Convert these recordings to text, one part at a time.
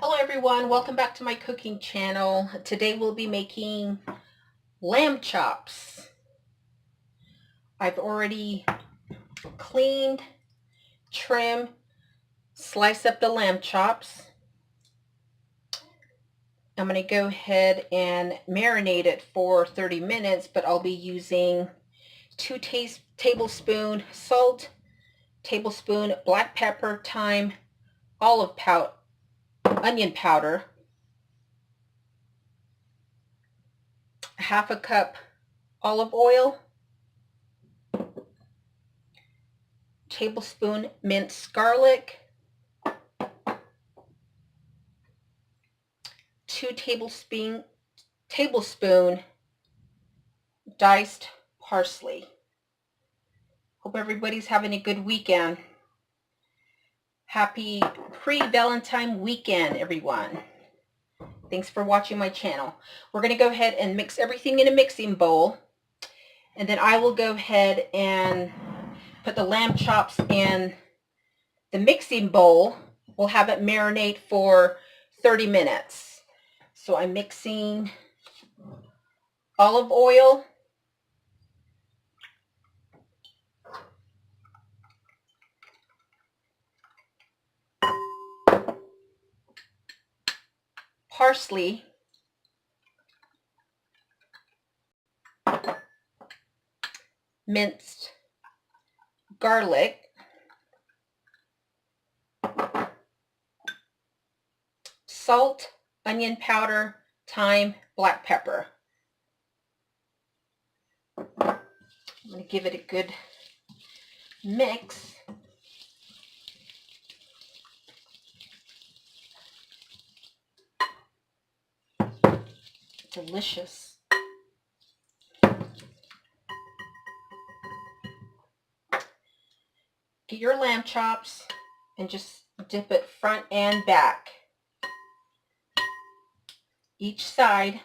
Hello everyone, welcome back to my cooking channel. Today we'll be making lamb chops. I've already cleaned, trimmed, sliced up the lamb chops. I'm going to go ahead and marinate it for 30 minutes, but I'll be using 2 tablespoons salt, tablespoon black pepper, thyme, onion powder, half a cup olive oil, tablespoon minced garlic, 2 tablespoon diced parsley. Hope everybody's having a good weekend. Happy pre-Valentine weekend, everyone. Thanks for watching my channel. We're going to go ahead and mix everything in a mixing bowl. And then I will go ahead and put the lamb chops in the mixing bowl. We'll have it marinate for 30 minutes. So I'm mixing olive oil, parsley, minced garlic, salt, onion powder, thyme, black pepper. I'm going to give it a good mix. Delicious. Get your lamb chops and just dip it front and back. Each side.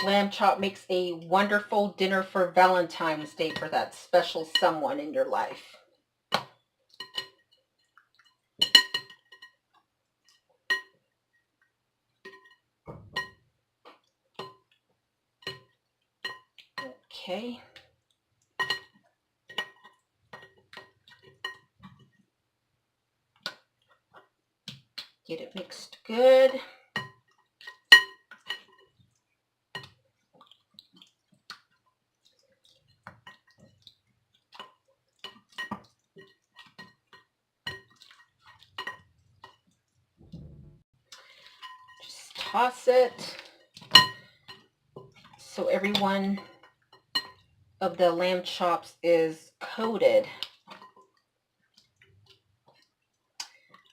Lamb chop makes a wonderful dinner for Valentine's Day for that special someone in your life. Okay. Get it mixed good. Just toss it so every one of the lamb chops is coated.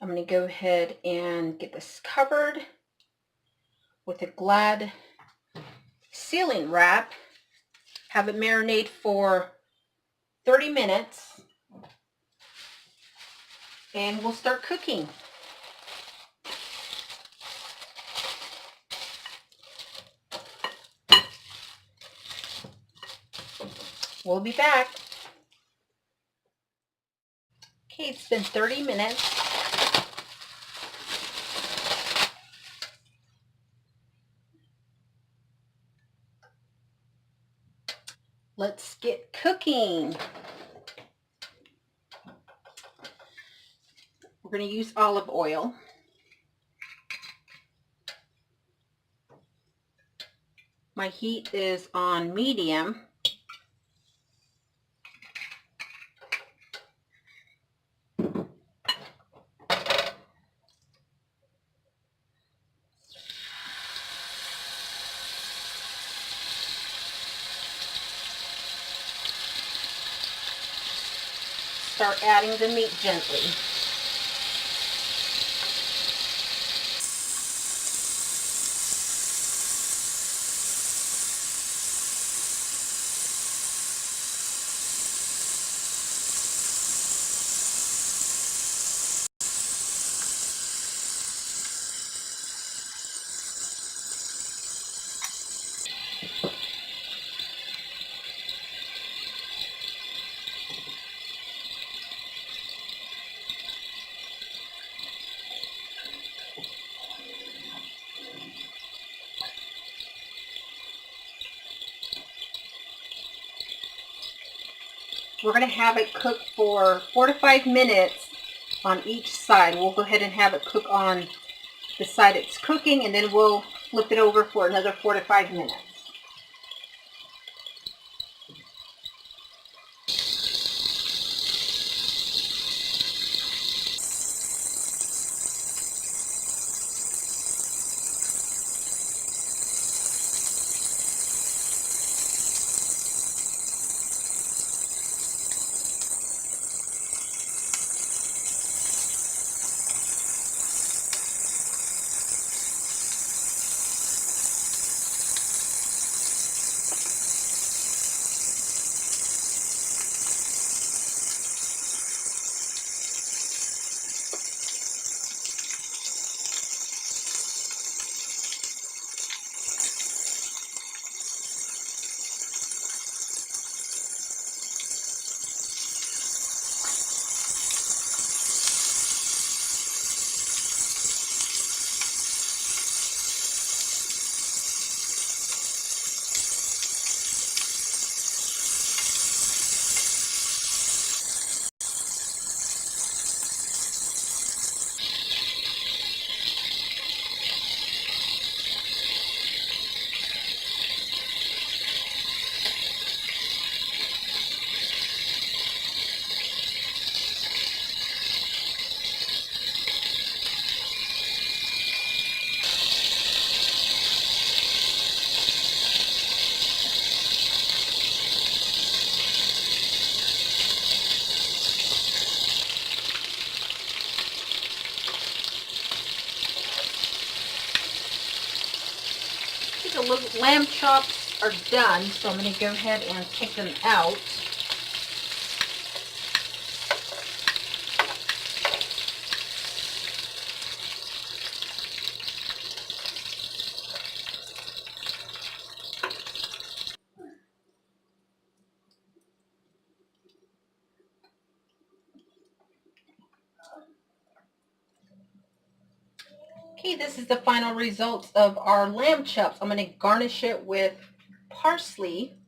I'm going to go ahead and get this covered with a Glad sealing wrap. Have it marinate for 30 minutes and we'll start cooking. We'll be back. Okay, it's been 30 minutes. Let's get cooking. We're going to use olive oil. My heat is on medium. Start adding the meat gently. We're going to have it cook for 4 to 5 minutes on each side. We'll go ahead and have it cook on the side it's cooking, and then we'll flip it over for another 4 to 5 minutes. The lamb chops are done, so I'm going to go ahead and take them out. Okay, this is the final results of our lamb chops. I'm going to garnish it with parsley.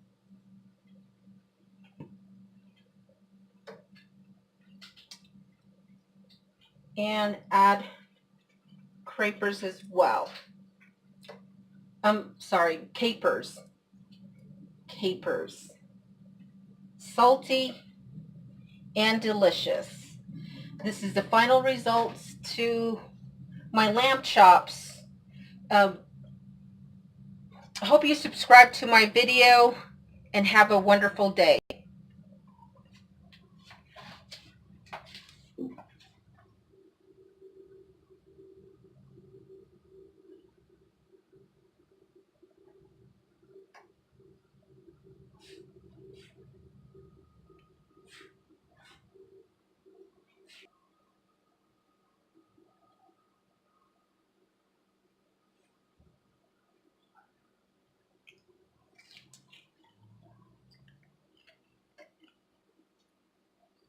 And add capers as well. Sorry, capers. Capers. Salty and delicious. This is the final results to my lamb chops. I hope you subscribe to my video and have a wonderful day.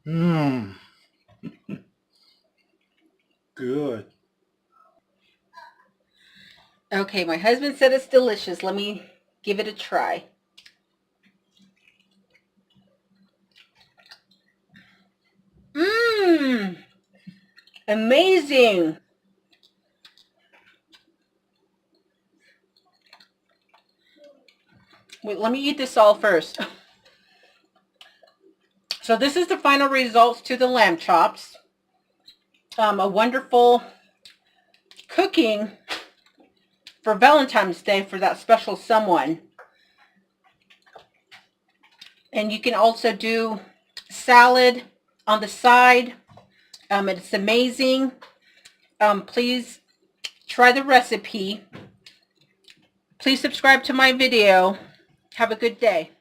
Mmm. Good. Okay, my husband said it's delicious. Let me give it a try. Mmm. Amazing. Wait, let me eat this all first. So this is the final results to the lamb chops. A wonderful cooking for Valentine's Day for that special someone. And you can also do salad on the side. It's amazing. Please try the recipe. Please subscribe to my video. Have a good day.